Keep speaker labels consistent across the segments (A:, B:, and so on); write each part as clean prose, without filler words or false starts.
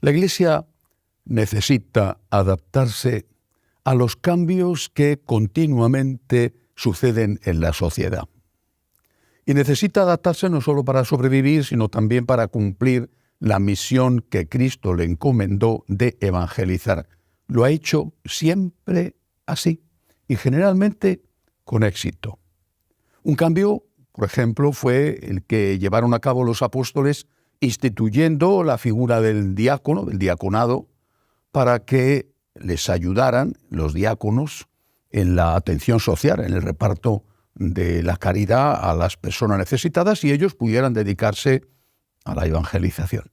A: La Iglesia necesita adaptarse a los cambios que continuamente suceden en la sociedad. Y necesita adaptarse no solo para sobrevivir, sino también para cumplir la misión que Cristo le encomendó de evangelizar. Lo ha hecho siempre así y generalmente con éxito. Un cambio, por ejemplo, fue el que llevaron a cabo los apóstoles instituyendo la figura del diácono, del diaconado, para que les ayudaran los diáconos en la atención social, en el reparto de la caridad a las personas necesitadas y ellos pudieran dedicarse a la evangelización.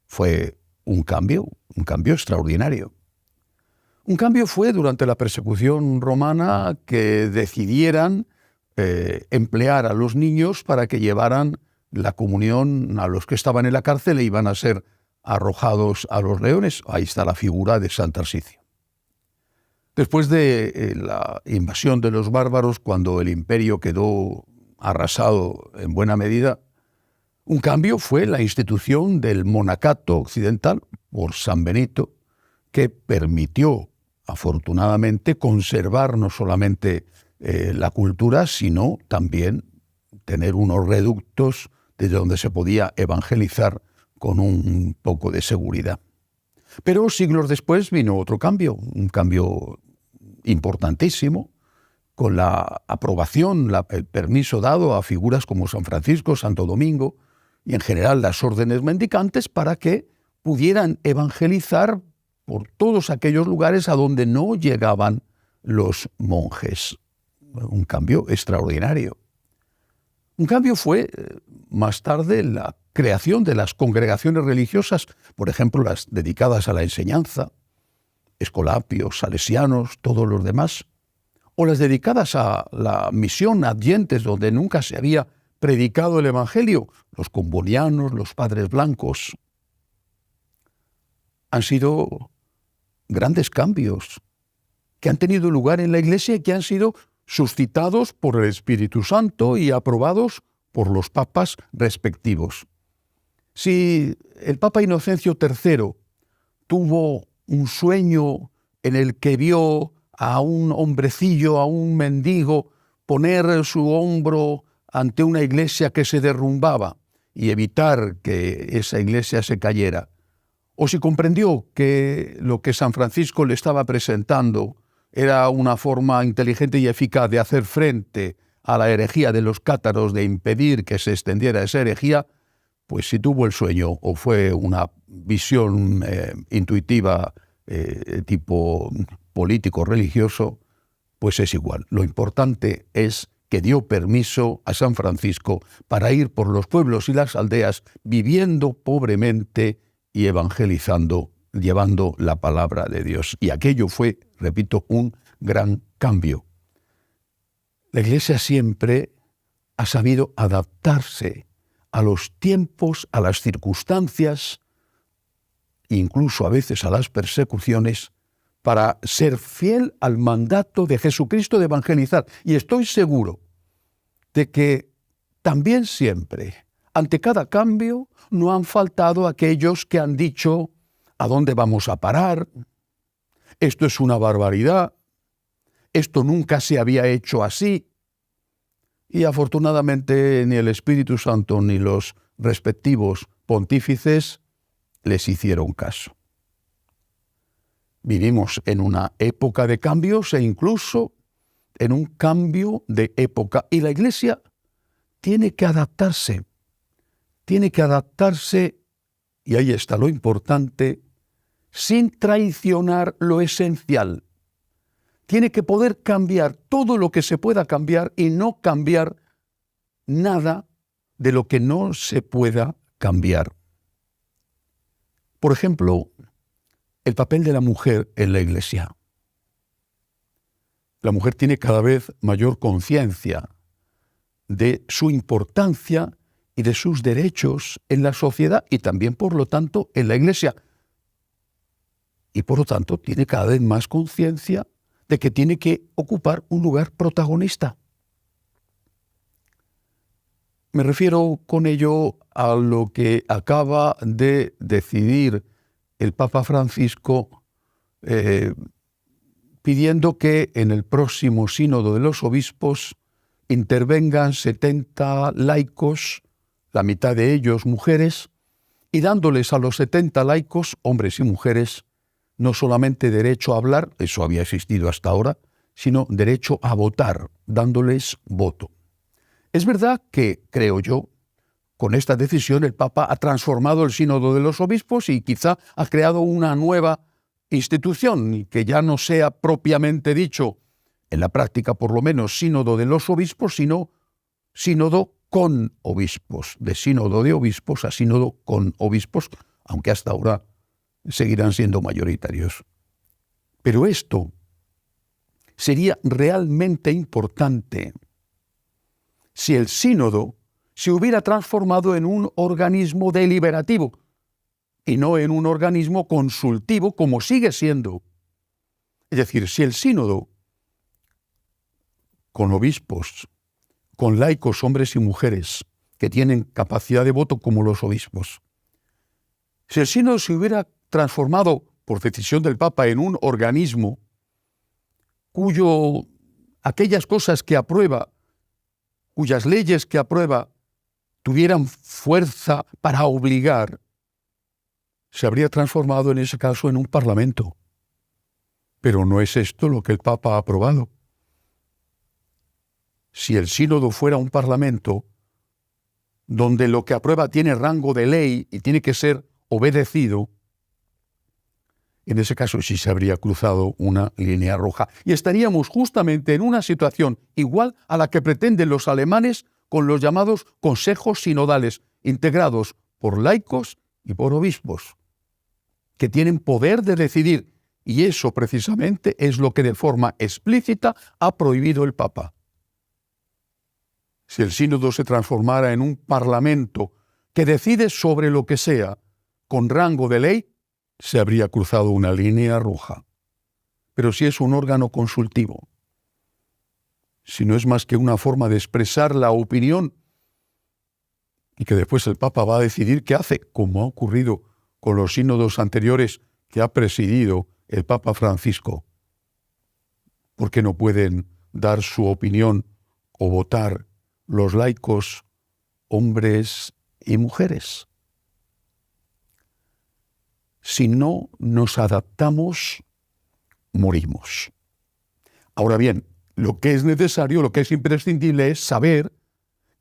A: Fue un cambio extraordinario. Un cambio fue durante la persecución romana que decidieran emplear a los niños para que llevaran la comunión a los que estaban en la cárcel e iban a ser arrojados a los leones. Ahí está la figura de San Tarsicio. Después de la invasión de los bárbaros, cuando el imperio quedó arrasado en buena medida, un cambio fue la institución del monacato occidental por San Benito, que permitió, afortunadamente, conservar no solamente la cultura, sino también tener unos reductos desde donde se podía evangelizar con un poco de seguridad. Pero siglos después vino otro cambio, un cambio importantísimo, con la aprobación, el permiso dado a figuras como San Francisco, Santo Domingo y en general las órdenes mendicantes para que pudieran evangelizar por todos aquellos lugares a donde no llegaban los monjes. Un cambio extraordinario. Un cambio fue, más tarde, la creación de las congregaciones religiosas, por ejemplo, las dedicadas a la enseñanza, escolapios, salesianos, todos los demás, o las dedicadas a la misión adyentes, donde nunca se había predicado el Evangelio, los combonianos, los padres blancos. Han sido grandes cambios que han tenido lugar en la Iglesia y que han sido suscitados por el Espíritu Santo y aprobados por los papas respectivos. Si el Papa Inocencio III tuvo un sueño en el que vio a un hombrecillo, a un mendigo, poner su hombro ante una iglesia que se derrumbaba y evitar que esa iglesia se cayera, o si comprendió que lo que San Francisco le estaba presentando era una forma inteligente y eficaz de hacer frente a la herejía de los cátaros, de impedir que se extendiera esa herejía, pues si tuvo el sueño o fue una visión intuitiva tipo político-religioso, pues es igual. Lo importante es que dio permiso a San Francisco para ir por los pueblos y las aldeas viviendo pobremente y evangelizando, llevando la palabra de Dios. Y aquello fue, repito, un gran cambio. La Iglesia siempre ha sabido adaptarse a los tiempos, a las circunstancias, incluso a veces a las persecuciones, para ser fiel al mandato de Jesucristo de evangelizar. Y estoy seguro de que también siempre, ante cada cambio, no han faltado aquellos que han dicho: ¿a dónde vamos a parar? Esto es una barbaridad. Esto nunca se había hecho así. Y afortunadamente ni el Espíritu Santo ni los respectivos pontífices les hicieron caso. Vivimos en una época de cambios e incluso en un cambio de época. Y la Iglesia tiene que adaptarse. Tiene que adaptarse, y ahí está lo importante, sin traicionar lo esencial. Tiene que poder cambiar todo lo que se pueda cambiar y no cambiar nada de lo que no se pueda cambiar. Por ejemplo, el papel de la mujer en la Iglesia. La mujer tiene cada vez mayor conciencia de su importancia y de sus derechos en la sociedad y también, por lo tanto, en la Iglesia. Y, por lo tanto, tiene cada vez más conciencia de que tiene que ocupar un lugar protagonista. Me refiero con ello a lo que acaba de decidir el Papa Francisco pidiendo que en el próximo sínodo de los obispos intervengan 70 laicos, la mitad de ellos mujeres, y dándoles a los 70 laicos, hombres y mujeres, no solamente derecho a hablar, eso había existido hasta ahora, sino derecho a votar, dándoles voto. Es verdad que, creo yo, con esta decisión el Papa ha transformado el sínodo de los obispos y quizá ha creado una nueva institución que ya no sea propiamente dicho, en la práctica por lo menos, sínodo de los obispos, sino sínodo con obispos, de sínodo de obispos a sínodo con obispos, aunque hasta ahora seguirán siendo mayoritarios. Pero esto sería realmente importante si el sínodo se hubiera transformado en un organismo deliberativo y no en un organismo consultivo como sigue siendo. Es decir, si el sínodo, con obispos, con laicos, hombres y mujeres, que tienen capacidad de voto como los obispos, si el sínodo se hubiera transformado, por decisión del Papa, en un organismo aquellas cosas que aprueba, cuyas leyes que aprueba, tuvieran fuerza para obligar, se habría transformado en ese caso en un parlamento. Pero no es esto lo que el Papa ha aprobado. Si el sínodo fuera un parlamento, donde lo que aprueba tiene rango de ley y tiene que ser obedecido, en ese caso sí se habría cruzado una línea roja. Y estaríamos justamente en una situación igual a la que pretenden los alemanes con los llamados consejos sinodales, integrados por laicos y por obispos, que tienen poder de decidir, y eso precisamente es lo que de forma explícita ha prohibido el Papa. Si el sínodo se transformara en un parlamento que decide sobre lo que sea, con rango de ley, se habría cruzado una línea roja. Pero si es un órgano consultivo, si no es más que una forma de expresar la opinión y que después el Papa va a decidir qué hace, como ha ocurrido con los sínodos anteriores que ha presidido el Papa Francisco, ¿por qué no pueden dar su opinión o votar los laicos, hombres y mujeres? Si no nos adaptamos, morimos. Ahora bien, lo que es necesario, lo que es imprescindible es saber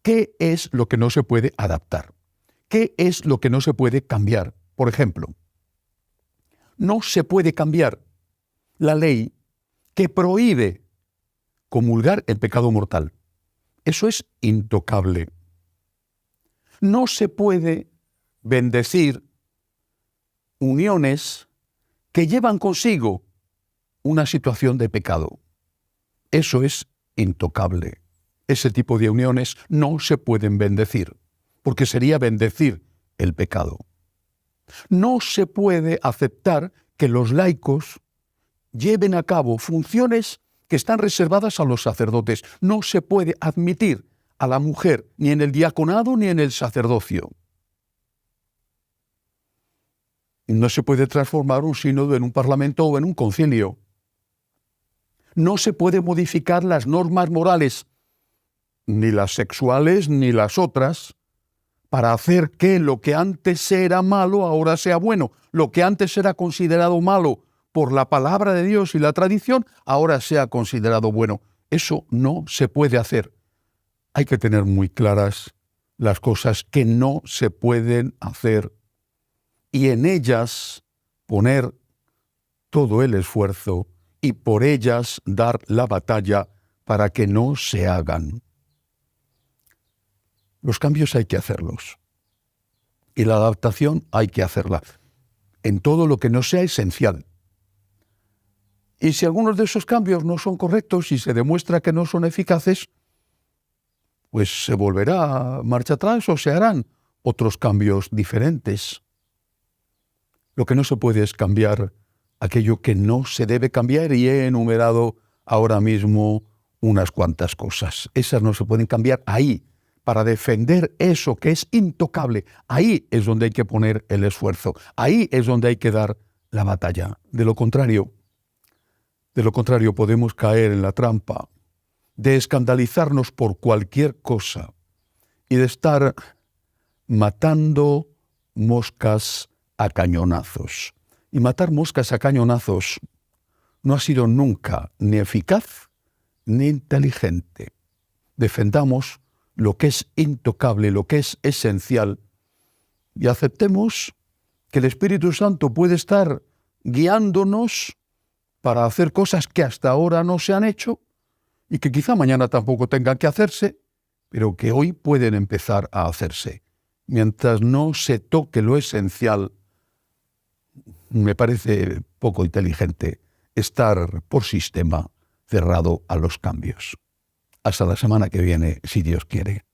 A: qué es lo que no se puede adaptar, qué es lo que no se puede cambiar. Por ejemplo, no se puede cambiar la ley que prohíbe comulgar el pecado mortal. Eso es intocable. No se puede bendecir uniones que llevan consigo una situación de pecado. Eso es intocable. Ese tipo de uniones no se pueden bendecir, porque sería bendecir el pecado. No se puede aceptar que los laicos lleven a cabo funciones que están reservadas a los sacerdotes. No se puede admitir a la mujer ni en el diaconado ni en el sacerdocio. No se puede transformar un sínodo en un parlamento o en un concilio. No se puede modificar las normas morales, ni las sexuales ni las otras, para hacer que lo que antes era malo ahora sea bueno. Lo que antes era considerado malo por la palabra de Dios y la tradición, ahora sea considerado bueno. Eso no se puede hacer. Hay que tener muy claras las cosas que no se pueden hacer y en ellas poner todo el esfuerzo y por ellas dar la batalla para que no se hagan. Los cambios hay que hacerlos y la adaptación hay que hacerla en todo lo que no sea esencial. Y si algunos de esos cambios no son correctos y se demuestra que no son eficaces, pues se volverá marcha atrás o se harán otros cambios diferentes. Lo que no se puede es cambiar aquello que no se debe cambiar y he enumerado ahora mismo unas cuantas cosas. Esas no se pueden cambiar ahí, para defender eso que es intocable. Ahí es donde hay que poner el esfuerzo. Ahí es donde hay que dar la batalla. De lo contrario, podemos caer en la trampa de escandalizarnos por cualquier cosa y de estar matando moscas a cañonazos. Y matar moscas a cañonazos no ha sido nunca ni eficaz ni inteligente. Defendamos lo que es intocable, lo que es esencial, y aceptemos que el Espíritu Santo puede estar guiándonos para hacer cosas que hasta ahora no se han hecho y que quizá mañana tampoco tengan que hacerse, pero que hoy pueden empezar a hacerse. Mientras no se toque lo esencial, me parece poco inteligente estar por sistema cerrado a los cambios. Hasta la semana que viene, si Dios quiere.